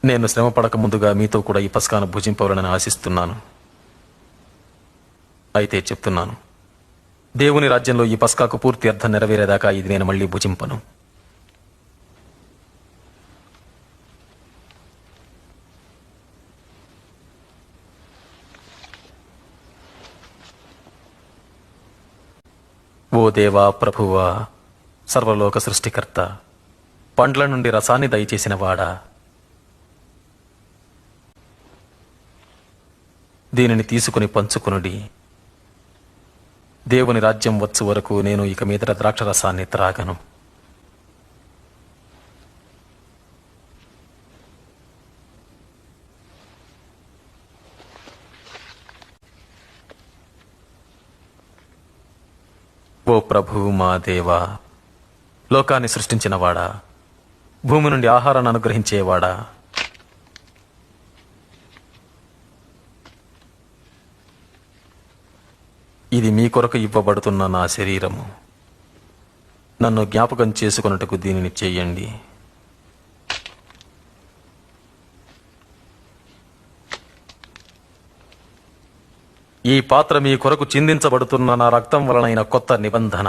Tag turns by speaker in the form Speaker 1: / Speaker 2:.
Speaker 1: నేను శ్రమ పడక ముందుగా మీతో కూడా ఈ పస్కాను భుజింపవాలని ఆశిస్తున్నాను. అయితే చెప్తున్నాను, దేవుని రాజ్యంలో ఈ పస్కాకు పూర్తి అర్థం నెరవేరేదాకా ఇది నేను మళ్ళీ భుజింపను. ఓ దేవా, ప్రభువా, సర్వలోక సృష్టికర్త, పండ్ల నుండి రసాన్ని దయచేసిన వాడా, దీనిని తీసుకుని పంచుకునుడి. దేవుని రాజ్యం వచ్చు వరకు నేను ఇక మీదట ద్రాక్షరసాన్ని త్రాగను. ఓ ప్రభు, మా దేవా, లోకాన్ని సృష్టించినవాడా, భూమి నుండి ఆహారాన్ని అనుగ్రహించేవాడా, ఇది మీ కొరకు ఇవ్వబడుతున్న నా శరీరము. నన్ను జ్ఞాపకం చేసుకొనుటకు దీనిని చెయ్యండి. ఈ పాత్ర మీ కొరకు చిందించబడుతున్న నా రక్తం వలనైన కొత్త నిబంధన.